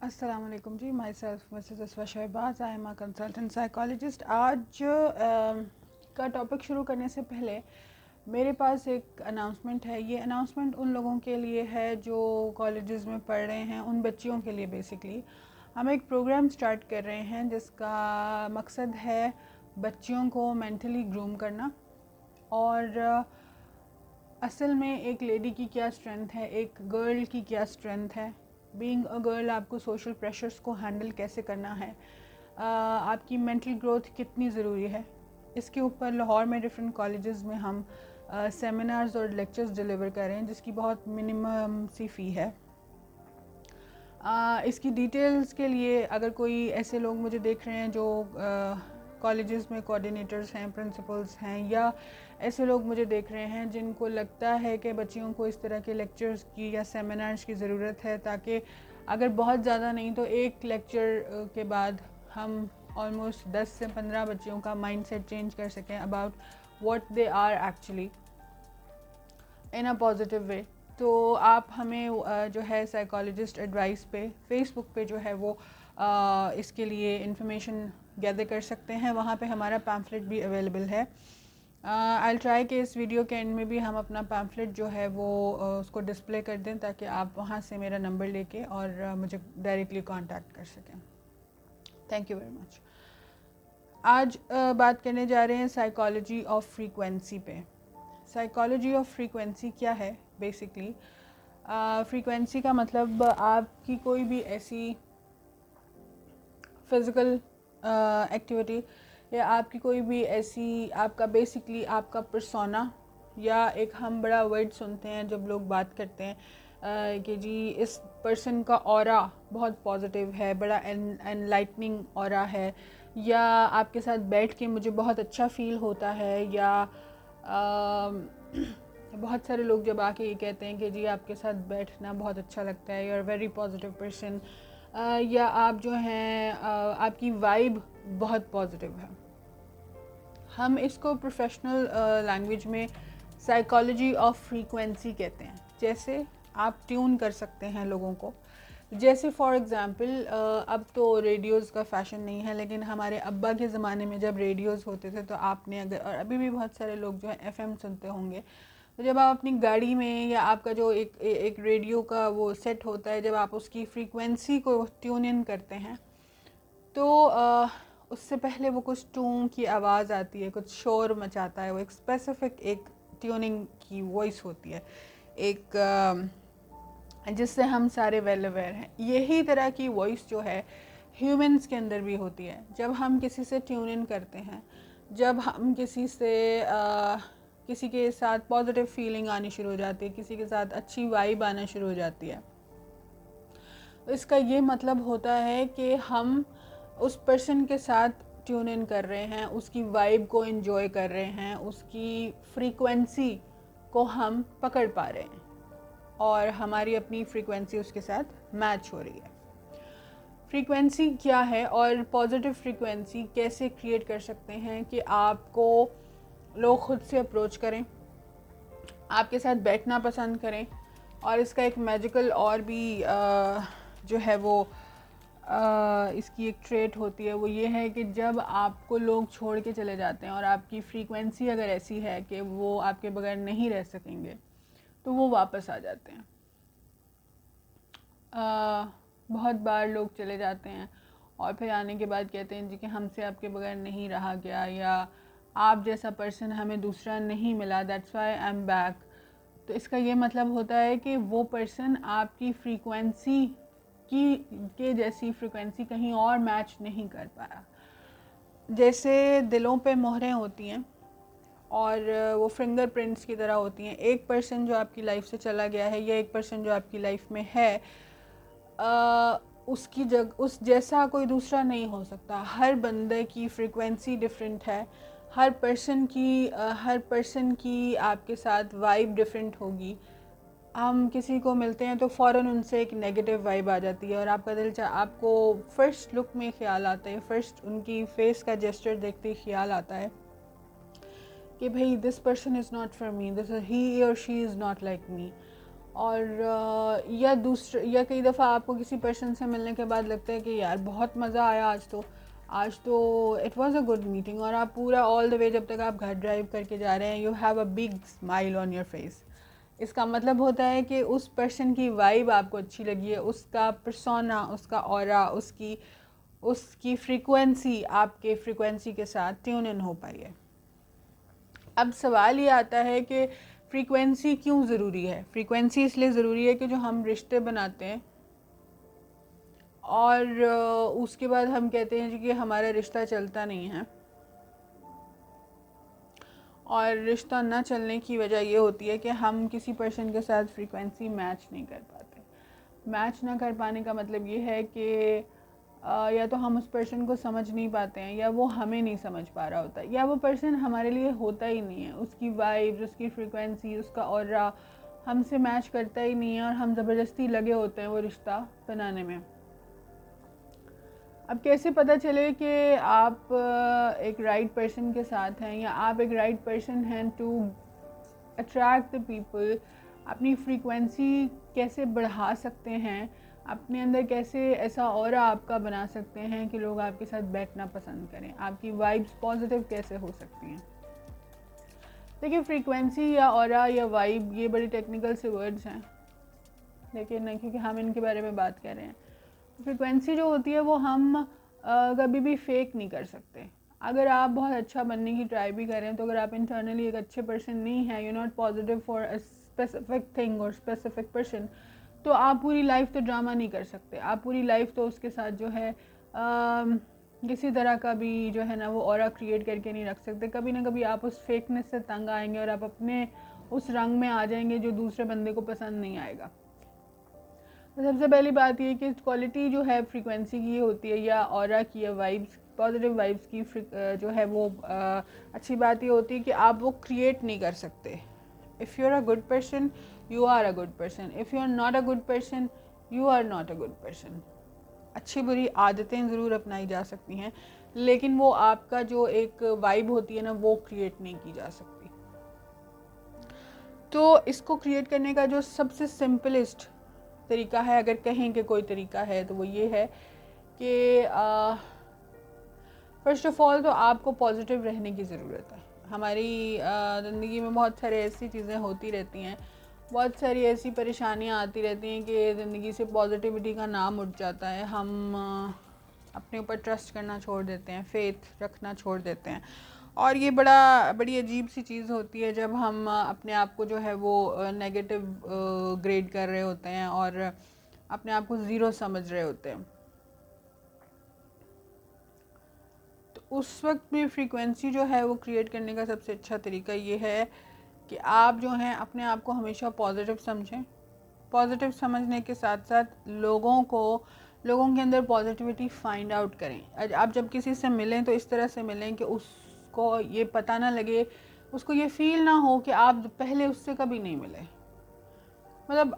अस्सलाम वालेकुम जी, myself Mrs Aswa Shahbaz, I am a consultant psychologist. आज का टॉपिक शुरू करने से पहले मेरे पास एक अनाउंसमेंट है। ये अनाउंसमेंट उन लोगों के लिए है जो कॉलेजेस में पढ़ रहे हैं, उन बच्चियों के लिए बेसिकली। हम एक प्रोग्राम स्टार्ट कर रहे हैं जिसका मकसद है बच्चियों को मेंटली ग्रूम करना। और असल में एक लेडी की क्या स्ट्रेंथ है, एक गर्ल की क्या स्ट्रेंथ है, बीइंग अ गर्ल आपको सोशल प्रेशर्स को हैंडल कैसे करना है, आपकी मेंटल ग्रोथ कितनी ज़रूरी है। इसके ऊपर लाहौर में डिफरेंट कॉलेजेस में हम सेमिनार्स और लेक्चर्स डिलीवर कर रहे हैं जिसकी बहुत मिनिमम सी फ़ी है। इसकी डिटेल्स के लिए अगर कोई ऐसे लोग मुझे देख रहे हैं जो कॉलेजेस में कोऑर्डिनेटर्स हैं, प्रिंसिपल्स हैं, या ऐसे लोग मुझे देख रहे हैं जिनको लगता है कि बच्चियों को इस तरह के लेक्चर्स की या सेमिनार्स की ज़रूरत है, ताकि अगर बहुत ज़्यादा नहीं तो एक लेक्चर के बाद हम ऑलमोस्ट 10 से 15 बच्चियों का माइंडसेट चेंज कर सकें about what they are actually in a positive way. तो आप हमें जो है साइकोलॉजिस्ट एडवाइस पे फेसबुक पे जो है वो इसके लिए इंफॉर्मेशन गैदर कर सकते हैं। वहाँ पे हमारा पैम्फलेट भी अवेलेबल है। आई ट्राई कि इस वीडियो के एंड में भी हम अपना पैम्फलेट जो है वो उसको डिस्प्ले कर दें ताकि आप वहाँ से मेरा नंबर लेके और मुझे डायरेक्टली कांटेक्ट कर सकें। Thank you very much. आज बात करने जा रहे हैं साइकोलॉजी ऑफ फ्रीक्वेंसी पे। साइकोलॉजी ऑफ फ्रीक्वेंसी क्या है बेसिकली? फ्रीक्वेंसी का मतलब आपकी कोई भी ऐसी फिज़िकल एक्टिविटी या आपकी कोई भी ऐसी आपका बेसिकली आपका पर्सोना, या एक हम बड़ा वर्ड सुनते हैं जब लोग बात करते हैं कि जी इस पर्सन का ऑरा बहुत पॉजिटिव है, बड़ा एनलाइटनिंग ऑरा है, या आपके साथ बैठ के मुझे बहुत अच्छा फील होता है, या बहुत सारे लोग जब आके ये कहते हैं कि जी आपके साथ बैठना बहुत अच्छा लगता है, you are very positive person, या आप जो हैं आपकी वाइब बहुत पॉजिटिव है। हम इसको प्रोफेशनल लैंग्वेज में साइकोलॉजी ऑफ फ्रीक्वेंसी कहते हैं। जैसे आप ट्यून कर सकते हैं लोगों को। जैसे फॉर एग्ज़ाम्पल अब तो रेडियोज़ का फ़ैशन नहीं है, लेकिन हमारे अब्बा के ज़माने में जब रेडियोज़ होते थे तो आपने अगर, और अभी भी बहुत सारे लोग जो है एफएम सुनते होंगे, तो जब आप अपनी गाड़ी में या आपका जो एक रेडियो का वो सेट होता है, जब आप उसकी फ्रीक्वेंसी को ट्यून इन करते हैं तो उससे पहले वो कुछ टूं की आवाज़ आती है, कुछ शोर मचाता है, वो एक स्पेसिफिक एक ट्यूनिंग की वॉइस होती है, एक जिससे हम सारे वेल अवेयर हैं। यही तरह की वॉइस जो है ह्यूमंस के अंदर भी होती है। जब हम किसी से ट्यून इन करते हैं, जब हम किसी के साथ पॉजिटिव फीलिंग आनी शुरू हो जाती है, किसी के साथ अच्छी वाइब आना शुरू हो जाती है, तो इसका ये मतलब होता है कि हम उस पर्सन के साथ ट्यून इन कर रहे हैं, उसकी वाइब को एंजॉय कर रहे हैं, उसकी फ्रीक्वेंसी को हम पकड़ पा रहे हैं और हमारी अपनी फ्रीक्वेंसी उसके साथ मैच हो रही है। फ्रीक्वेंसी क्या है और पॉजिटिव फ्रीक्वेंसी कैसे क्रिएट कर सकते हैं कि आपको लोग खुद से अप्रोच करें, आपके साथ बैठना पसंद करें। और इसका एक मैजिकल और भी जो है वो इसकी एक ट्रेट होती है, वो ये है कि जब आपको लोग छोड़ के चले जाते हैं और आपकी फ्रीक्वेंसी अगर ऐसी है कि वो आपके बगैर नहीं रह सकेंगे, तो वो वापस आ जाते हैं। बहुत बार लोग चले जाते हैं और फिर आने के बाद कहते हैं जी कि हमसे आपके बगैर नहीं रहा गया, या आप जैसा पर्सन हमें दूसरा नहीं मिला, that's why I am back. तो इसका ये मतलब होता है कि वो पर्सन आपकी फ्रीक्वेंसी के जैसी फ्रीक्वेंसी कहीं और मैच नहीं कर पाया। जैसे दिलों पे मोहरें होती हैं और वो फिंगरप्रिंट्स की तरह होती हैं। एक पर्सन जो आपकी लाइफ से चला गया है या एक पर्सन जो आपकी लाइफ में है, उसकी जगह उस जैसा कोई दूसरा नहीं हो सकता। हर बंदे की फ्रीक्वेंसी डिफरेंट है, हर पर्सन की आपके साथ वाइब डिफरेंट होगी। हम किसी को मिलते हैं तो फ़ौरन उनसे एक नेगेटिव वाइब आ जाती है और आपका आपको फ़र्स्ट लुक में ख्याल आता है, फ़र्स्ट उनकी फ़ेस का जेस्चर देखते ही ख्याल आता है कि भाई this person is not for me, this he और she is not like me. और या कई दफ़ा आपको किसी पर्सन से मिलने के बाद लगता है कि यार बहुत मज़ा आया आज तो it was a good meeting, और आप पूरा ऑल द वे जब तक आप घर ड्राइव करके जा रहे हैं you have a big smile on your face. इसका मतलब होता है कि उस पर्सन की वाइब आपको अच्छी लगी है, उसका पर्सोना, उसका ऑरा, उसकी फ्रीक्वेंसी आपके फ्रीक्वेंसी के साथ ट्यून इन हो पाई है। अब सवाल ये आता है कि फ्रीक्वेंसी क्यों ज़रूरी है। फ्रीक्वेंसी इसलिए ज़रूरी है कि जो हम रिश्ते बनाते हैं और उसके बाद हम कहते हैं जी कि हमारा रिश्ता चलता नहीं है, और रिश्ता ना चलने की वजह ये होती है कि हम किसी पर्सन के साथ फ्रीक्वेंसी मैच नहीं कर पाते। मैच ना कर पाने का मतलब ये है कि या तो हम उस पर्सन को समझ नहीं पाते हैं, या वो हमें नहीं समझ पा रहा होता, या वो पर्सन हमारे लिए होता ही नहीं है। उसकी वाइब्स, उसकी फ्रीक्वेंसी, उसका ऑरा हमसे मैच करता ही नहीं है, और हम ज़बरदस्ती लगे होते हैं वो रिश्ता बनाने में। अब कैसे पता चले कि आप एक राइट पर्सन के साथ हैं, या आप एक राइट पर्सन हैं टू अट्रैक्ट द पीपल। अपनी फ्रीक्वेंसी कैसे बढ़ा सकते हैं, अपने अंदर कैसे ऐसा ऑरा आपका बना सकते हैं कि लोग आपके साथ बैठना पसंद करें, आपकी वाइब्स पॉजिटिव कैसे हो सकती हैं। देखिए, फ्रीक्वेंसी या ऑरा या वाइब ये बड़ी टेक्निकल से वर्ड्स हैं, लेकिन क्योंकि हम इनके बारे में बात कर रहे हैं, फ्रीक्वेंसी जो होती है वो हम कभी भी फेक नहीं कर सकते। अगर आप बहुत अच्छा बनने की ट्राई भी करें, तो अगर आप इंटरनली एक अच्छे पर्सन नहीं है, you not positive for a specific thing और स्पेसिफिक पर्सन, तो आप पूरी लाइफ तो ड्रामा नहीं कर सकते। आप पूरी लाइफ तो उसके साथ जो है किसी तरह का भी जो है ना वो ऑरा क्रिएट करके नहीं रख सकते। कभी ना कभी आप उस फेकनेस से तंग आएंगे और आप अपने उस रंग में आ जाएंगे जो दूसरे बंदे को पसंद नहीं आएगा। तो सबसे पहली बात ये कि क्वालिटी जो है फ्रीक्वेंसी की होती है, या ऑरा की, या वाइब्स, पॉजिटिव वाइब्स की जो है वो अच्छी बात ये होती है कि आप वो क्रिएट नहीं कर सकते। If you are a good person, you are a good person. If you are not a good person, you are not a good person. अच्छी बुरी आदतें ज़रूर अपनाई जा सकती हैं, लेकिन वो आपका जो एक वाइब होती है ना, वो क्रिएट नहीं की जा सकती। तो इसको क्रिएट करने का जो सबसे सिंपलेस्ट तरीका है, अगर कहें कि कोई तरीका है, तो वो ये है कि फ़र्स्ट ऑफ़ ऑल तो आपको पॉजिटिव रहने की ज़रूरत है। हमारी ज़िंदगी में बहुत सारी ऐसी चीज़ें होती रहती हैं, बहुत सारी ऐसी परेशानियां आती रहती हैं कि ज़िंदगी से पॉजिटिविटी का नाम उठ जाता है। हम अपने ऊपर ट्रस्ट करना छोड़ देते हैं, फेथ रखना छोड़ देते हैं, और ये बड़ी अजीब सी चीज़ होती है जब हम अपने आप को जो है वो नेगेटिव ग्रेड कर रहे होते हैं और अपने आप को ज़ीरो समझ रहे होते हैं। तो उस वक्त में फ्रीक्वेंसी जो है वो क्रिएट करने का सबसे अच्छा तरीका ये है कि आप जो हैं अपने आप को हमेशा पॉजिटिव समझें। पॉजिटिव समझने के साथ साथ लोगों के अंदर पॉजिटिविटी फाइंड आउट करें। आप जब किसी से मिलें तो इस तरह से मिलें कि उसको ये पता ना लगे, उसको ये फील ना हो कि आप पहले उससे कभी नहीं मिले। मतलब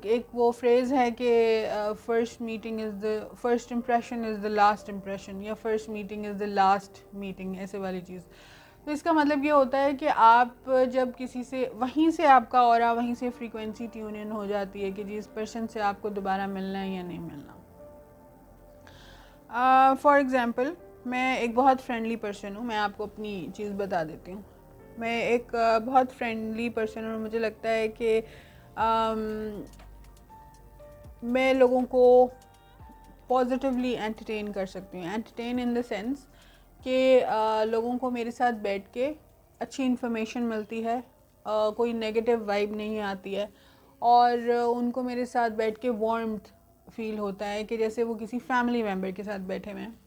एक वो फ्रेज़ है कि first impression is the last impression, या first meeting is the last meeting, ऐसे वाली चीज़। तो इसका मतलब ये होता है कि आप जब किसी से, वहीं से आपका ऑरा, वहीं से फ्रीक्वेंसी ट्यून इन हो जाती है कि जिस पर्सन से आपको दोबारा मिलना है या नहीं मिलना। फॉर एग्ज़ाम्पल, मैं एक बहुत फ्रेंडली पर्सन हूँ। मैं आपको अपनी चीज़ बता देती हूँ। मैं एक बहुत फ्रेंडली पर्सन हूँ। मुझे लगता है कि मैं लोगों को पॉजिटिवली एंटरटेन कर सकती हूँ। एंटरटेन इन द सेंस कि लोगों को मेरे साथ बैठ के अच्छी इन्फॉर्मेशन मिलती है, कोई नेगेटिव वाइब नहीं आती है, और उनको मेरे साथ बैठ के वार्मथ फील होता है कि जैसे वो किसी फैमिली मेम्बर के साथ बैठे हुए हैं।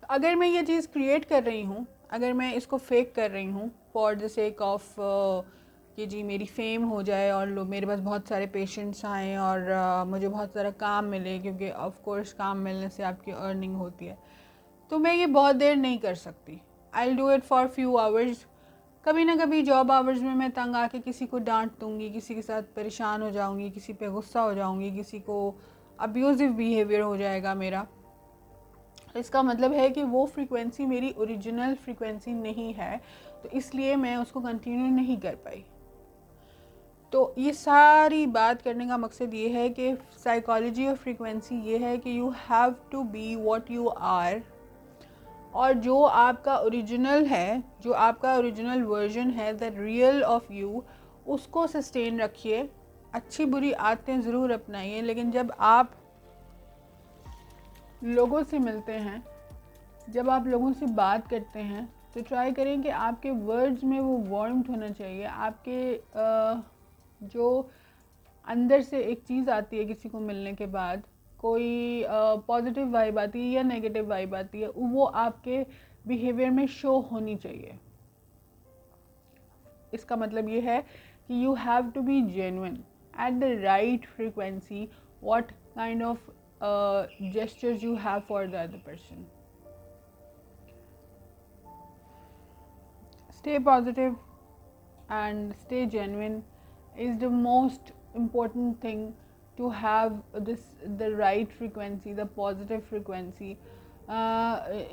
अगर मैं ये चीज़ क्रिएट कर रही हूँ, अगर मैं इसको फेक कर रही हूँ फॉर द सेक ऑफ कि जी मेरी फेम हो जाए और लोग मेरे पास बहुत सारे पेशेंट्स आएँ और मुझे बहुत सारा काम मिले, क्योंकि ऑफ कोर्स काम मिलने से आपकी अर्निंग होती है, तो मैं ये बहुत देर नहीं कर सकती। I will do it for few hours. कभी ना कभी जॉब आवर्स में मैं तंग आके किसी को डांट दूँगी, किसी के साथ परेशान हो जाऊँगी, किसी पे गुस्सा हो जाऊँगी, किसी को अब्यूज़िव बिहेवियर हो जाएगा मेरा। इसका मतलब है कि वो फ्रीक्वेंसी मेरी ओरिजिनल फ्रीक्वेंसी नहीं है, तो इसलिए मैं उसको कंटिन्यू नहीं कर पाई। तो ये सारी बात करने का मकसद ये है कि साइकोलॉजी ऑफ फ्रीक्वेंसी ये है कि you have to be what you are, और जो आपका ओरिजिनल है, जो आपका ओरिजिनल वर्जन है, द रियल ऑफ यू, उसको सस्टेन रखिए। अच्छी बुरी आदतें ज़रूर अपनाइए, लेकिन जब आप लोगों से मिलते हैं, जब आप लोगों से बात करते हैं, तो ट्राई करें कि आपके वर्ड्स में वो वार्मथ होना चाहिए। आपके जो अंदर से एक चीज़ आती है किसी को मिलने के बाद, कोई पॉजिटिव वाइब आती है या नेगेटिव वाइब आती है, वो आपके बिहेवियर में शो होनी चाहिए। इसका मतलब ये है कि you have to be genuine at the right frequency, what kind of gestures you have for the other person. Stay positive and stay genuine is the most important thing to have the right frequency, the positive frequency.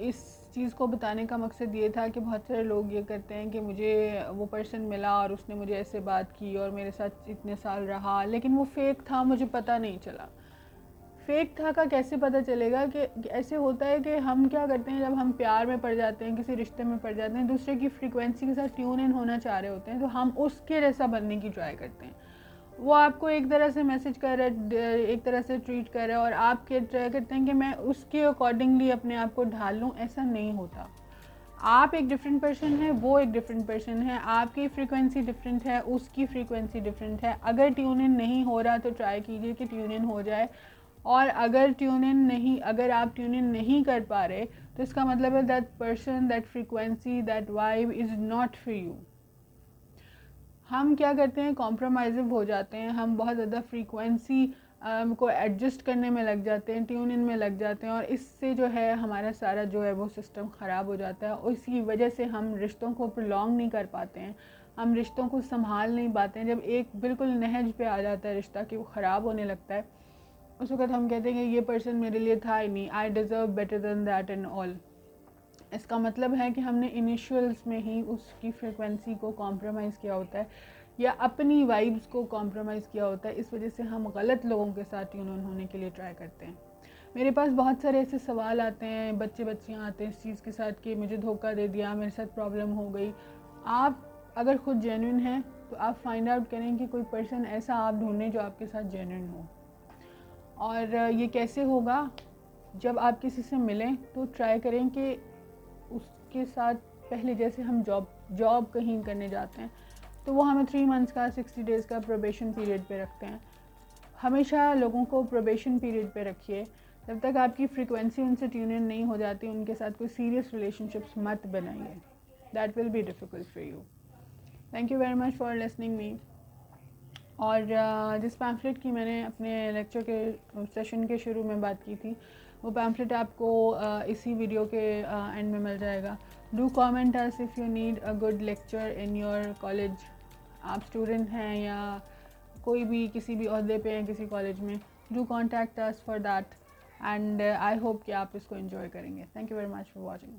इस चीज़ को बताने का मकसद ये था कि बहुत सारे लोग ये करते हैं कि मुझे वो पर्सन मिला और उसने मुझे ऐसे बात की और मेरे साथ इतने साल रहा, लेकिन वो फेक था, मुझे पता नहीं चला। फेक था का कैसे पता चलेगा? कि ऐसे होता है कि हम क्या करते हैं, जब हम प्यार में पड़ जाते हैं, किसी रिश्ते में पड़ जाते हैं, दूसरे की फ्रीक्वेंसी के साथ ट्यून इन होना चाह रहे होते हैं, तो हम उसके जैसा बनने की ट्राई करते हैं। वो आपको एक तरह से मैसेज कर रहा है, एक तरह से ट्रीट कर रहा है, और आप क्या ट्राई करते हैं कि मैं उसके अकॉर्डिंगली अपने आप को ढाल लूँ। ऐसा नहीं होता। आप एक डिफरेंट पर्सन है, वो एक डिफरेंट पर्सन है, आपकी फ्रीक्वेंसी डिफरेंट है, उसकी फ्रीक्वेंसी डिफरेंट है। अगर ट्यून इन नहीं हो रहा तो ट्राई कीजिए कि ट्यून इन हो जाए, और अगर आप ट्यून इन नहीं कर पा रहे, तो इसका मतलब है that person, that frequency, that vibe is not for you. हम क्या करते हैं, कॉम्प्रोमाइज़िव हो जाते हैं, हम बहुत ज़्यादा फ्रीक्वेंसी को एडजस्ट करने में लग जाते हैं, ट्यून इन में लग जाते हैं, और इससे जो है हमारा सारा जो है वो सिस्टम ख़राब हो जाता है। और इसी वजह से हम रिश्तों को प्रोलॉन्ग नहीं कर पाते हैं, हम रिश्तों को संभाल नहीं पाते हैं। जब एक बिल्कुल नहज पे आ जाता है रिश्ता कि वो ख़राब होने लगता है, उस वक्त हम कहते हैं कि ये पर्सन मेरे लिए था ही नहीं, I deserve better than that and all. इसका मतलब है कि हमने इनिशियल्स में ही उसकी फ्रिक्वेंसी को कॉम्प्रोमाइज़ किया होता है, या अपनी वाइब्स को कॉम्प्रोमाइज़ किया होता है। इस वजह से हम गलत लोगों के साथ ट्यून इन होने के लिए ट्राई करते हैं। मेरे पास बहुत सारे ऐसे सवाल आते हैं, बच्चियाँ आते हैं इस चीज़ के साथ कि मुझे धोखा दे दिया, मेरे साथ प्रॉब्लम हो गई। आप अगर खुद जेन्युइन हैं तो आप फाइंड आउट करें कि कोई पर्सन ऐसा आप ढूंढें जो आपके साथ जेन्युइन हो। और ये कैसे होगा? जब आप किसी से मिलें तो ट्राई करें कि उसके साथ पहले, जैसे हम जॉब कहीं करने जाते हैं तो वो हमें 3 मंथ्स का 60 डेज़ का प्रोबेशन पीरियड पे रखते हैं। हमेशा लोगों को प्रोबेशन पीरियड पे रखिए। जब तक आपकी फ्रीक्वेंसी उनसे ट्यून इन नहीं हो जाती, उनके साथ कोई सीरियस रिलेशनशिप्स मत बनाइए। That will be difficult for you. Thank you very much for listening me. और जिस पैम्फलेट की मैंने अपने लेक्चर के सेशन के शुरू में बात की थी, वो पैम्फलेट आपको इसी वीडियो के एंड में मिल जाएगा। Do comment us if you need a good lecture in your college. आप स्टूडेंट हैं या कोई भी किसी भी ओहदे पे हैं किसी कॉलेज में, do contact us for that, and I hope कि आप इसको एंजॉय करेंगे। Thank you very much for watching.